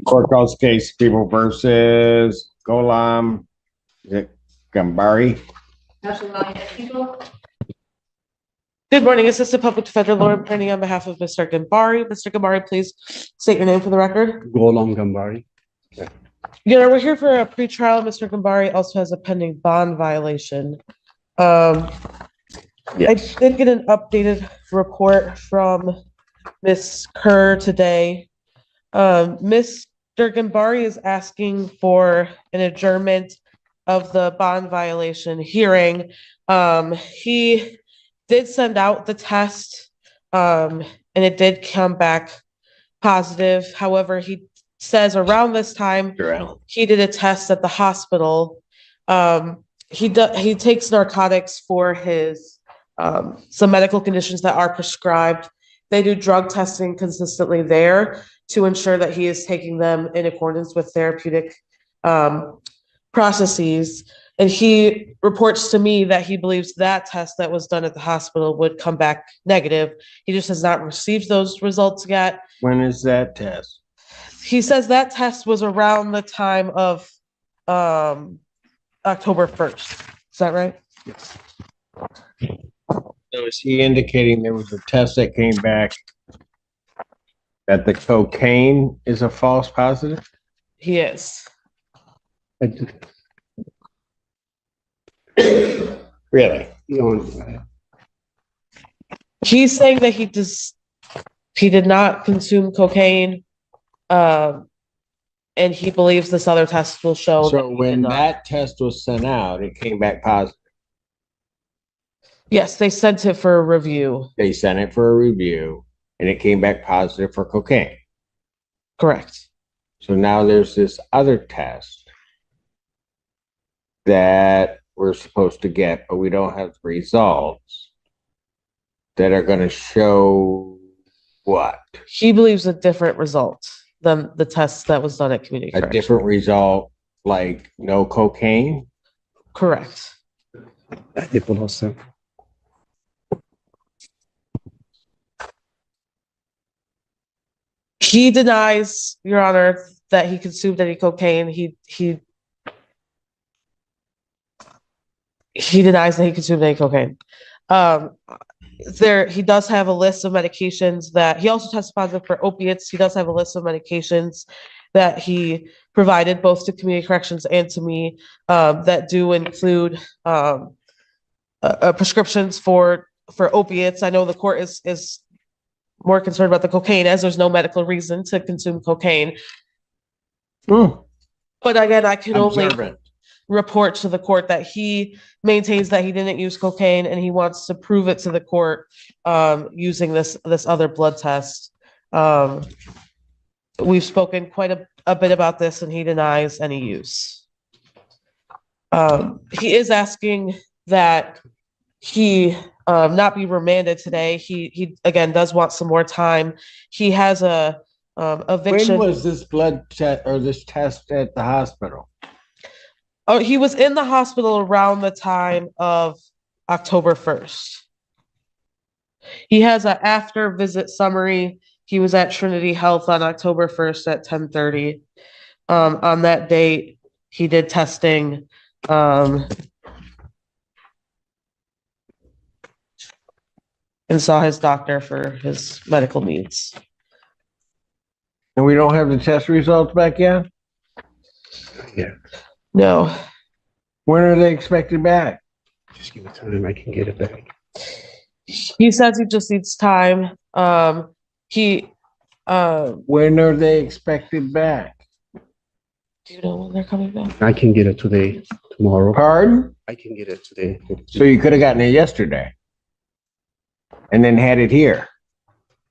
Court calls case People versus Golam. Is it Gambari? Good morning, Assistant Public Defender Lauren Prenny on behalf of Mr. Gambari. Mr. Gambari, please state your name for the record. Golam Gambari. We're here for a pretrial. Mr. Gambari also has a pending bond violation. I did get an updated report from Ms. Kerr today. Mr. Gambari is asking for an adjournment of the bond violation hearing. He did send out the test, and it did come back positive. However, he says around this time he did a test at the hospital. He takes narcotics for his some medical conditions that are prescribed. They do drug testing consistently there to ensure that he is taking them in accordance with therapeutic processes. And he reports to me that he believes that test that was done at the hospital would come back negative. He just has not received those results yet. When is that test? He says that test was around the time of October 1st. Is that right? Yes. So is he indicating there was a test that came back that the cocaine is a false positive? He is. Really? He's saying that he did not consume cocaine, and he believes this other test will show. So when that test was sent out, it came back positive. Yes, they sent it for a review. They sent it for a review, and it came back positive for cocaine. Correct. So now there's this other test that we're supposed to get, but we don't have the results that are going to show what? He believes a different result than the test that was done at community A correction. different result, like no cocaine? Correct. He denies, Your Honor, that he consumed any cocaine. He denies that he consumed any cocaine. He does have a list of medications that he also tested positive for opiates. He does have a list of medications that he provided both to community corrections and to me that do include prescriptions for opiates. I know the court is more concerned about the cocaine, as there's no medical reason to consume cocaine. But again, I can only report to the court that he maintains that he didn't use cocaine, and he wants to prove it to the court using this other blood test. We've spoken quite a bit about this, and he denies any use. He is asking that he not be remanded today. He again does want some more time. He has a eviction. When was this blood test or this test at the hospital? Oh, he was in the hospital around the time of October 1st. He has an after visit summary. He was at Trinity Health on October 1st at 10:30. On that date, he did testing. And saw his doctor for his medical needs. And we don't have the test results back yet? Yeah. No. When are they expected back? Just give it time, I can get it back. He says he just needs time. When are they expected back? Do you know when they're coming back? I can get it today, tomorrow. Pardon? I can get it today. So you could have gotten it yesterday and then had it here.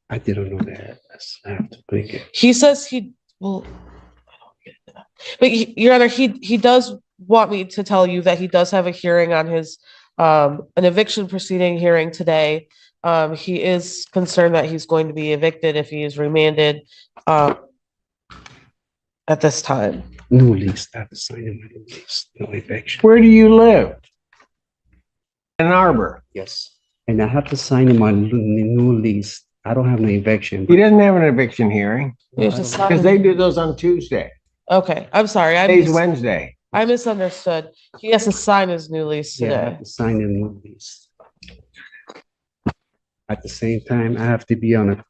I didn't know that. I have to bring it. He says he will. I don't get it. But Your Honor, he does want me to tell you that he does have a hearing on his an eviction proceeding hearing today. He is concerned that he's going to be evicted if he is remanded at this time. No lease. I have to sign my lease. No eviction. Where do you live? In Arbor. Yes. And I have to sign my new lease I don't have no eviction. He doesn't have an eviction hearing You have to sign- because they do those on Tuesday. Okay, I'm sorry. Today's Wednesday. I misunderstood. He has to sign his new lease Yeah, I today. have to sign a new lease. At the same time, I have to be on a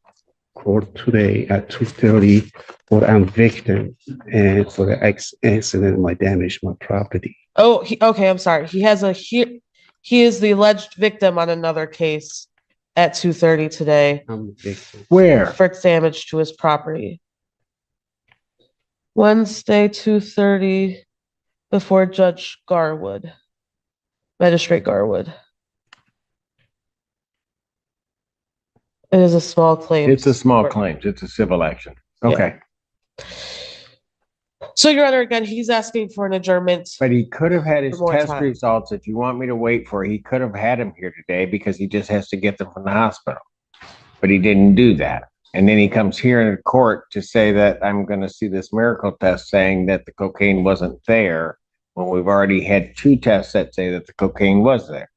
court today at 2:30 for I'm victim and for the accident, my damage, my property. Oh, okay, I'm sorry. He is the alleged victim on another case at 2:30 today I'm a victim. Where? for damage to his property. Wednesday, 2:30 before Judge Garwood, Magistrate Garwood. It is a small claim. It's a small claim. It's a civil action. Okay. So, Your Honor, again, he's asking for an adjournment. But he could have had his For more test time. results. If you want me to wait for, he could have had him here today because he just has to get them from the hospital. But he didn't do that. And then he comes here in court to say that I'm going to see this miracle test saying that the cocaine wasn't there when we've already had 2 tests that say that the cocaine was there.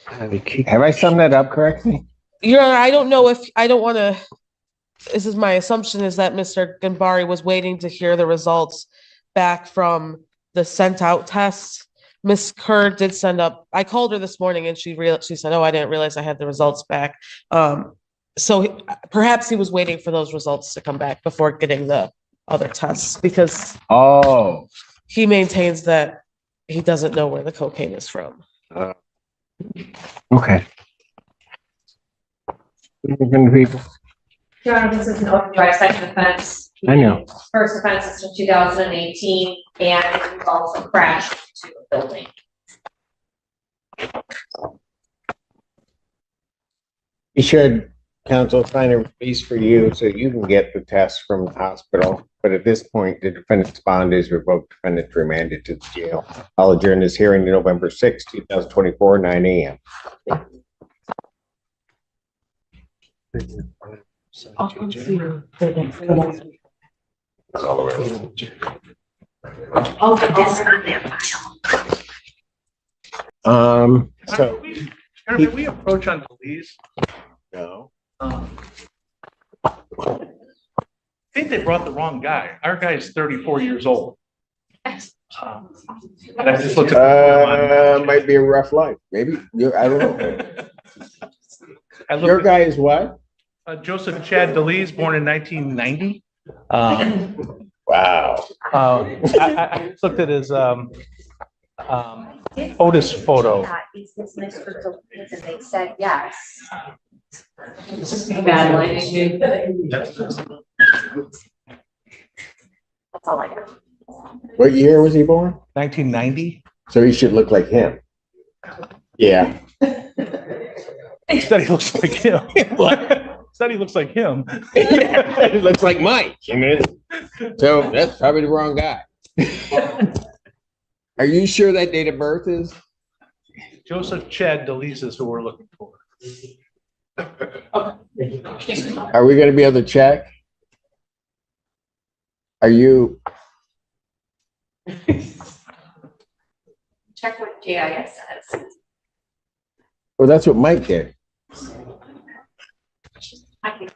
Have I summed that up correctly? Your Honor, I don't know if, I don't want to, this is my assumption is that Mr. Gambari was waiting to hear the results back from the sent out test. Miss Kerr did send up, I called her this morning and she said, oh, I didn't realize I had the results back. So perhaps he was waiting for those results to come back before getting the other tests because Oh, he maintains that he doesn't know where the cocaine is from. okay. People. Your Honor, this is an open drive second offense. I know. First offense is from 2018, and it involves a crash into a building. He should, counsel, sign a release for you so you can get the test from the hospital. But at this point, the defendant's bond is revoked. Defendant remanded to the jail. I'll adjourn this hearing to November 6, 2024, 9 a.m. So, Did we approach on the lease? no. I think they brought the wrong guy. Our guy is 34 years old. And I just looked at. Might be a rough life. Maybe, I don't know. I Your looked guy is what? at Joseph Chad DeLees, born in 1990. Wow. I looked at his Otis photo. Is this Mr. DeLees? And they said yes. Bad lighting. That's all I got. What year was he born? 1990. So he should look like him. Yeah. He said he looks like him. Said he looks like him. He looks like Mike. So that's probably the wrong guy. Are you sure that date of birth is? Joseph Chad DeLees is who we're looking for. Are we gonna be able to check? Are you? Check what GIS says. Well, that's what Mike did. I can.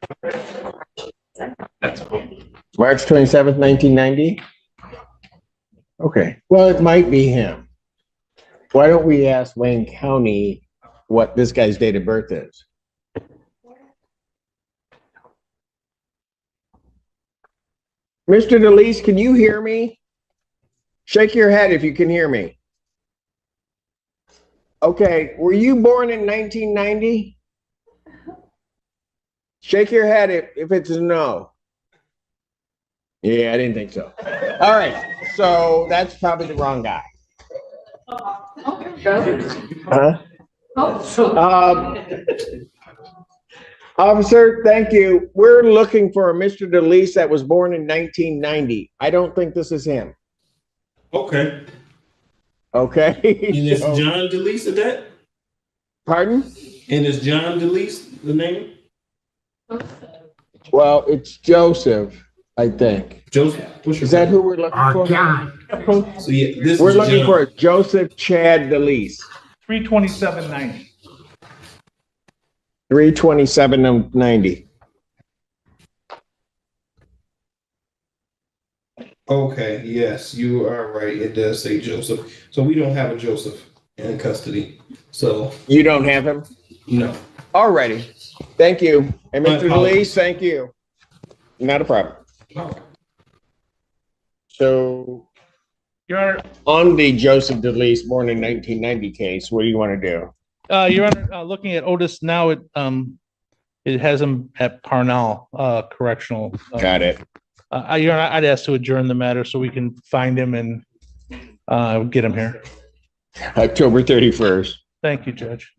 March 27th, 1990? Okay, well, it might be him. Why don't we ask Wayne County what this guy's date of birth is? Mr. DeLees, can you hear me? Shake your head if you can hear me. Okay, were you born in 1990? Shake your head if it's a no. Yeah, I didn't think so. All right, so that's probably the wrong guy. Huh? Officer, thank you. We're looking for a Mr. DeLees that was born in 1990. I don't think this is him. Okay. Okay. And it's So- John DeLees at that? Pardon? And is John DeLees the name? Well, it's Joseph, I think. Joseph? What's your Is that who we're looking for? So yeah, this We're is looking John. for a Joseph Chad DeLees, 32790. 32790. Okay, yes, you are right. It does say Joseph. So we don't have a Joseph in custody. So, You don't have him? no. Alrighty. Thank you. And My Mr. apologies. Delise, thank you. Not a problem. All right. So Your Honor, on the Joseph Delise born in 1990 case, what do you want to do? Your Honor, looking at Otis now, it has him at Parnell Correctional. Got it. Your Honor, I'd ask to adjourn the matter so we can find him and get him here. October 31st. Thank you, Judge.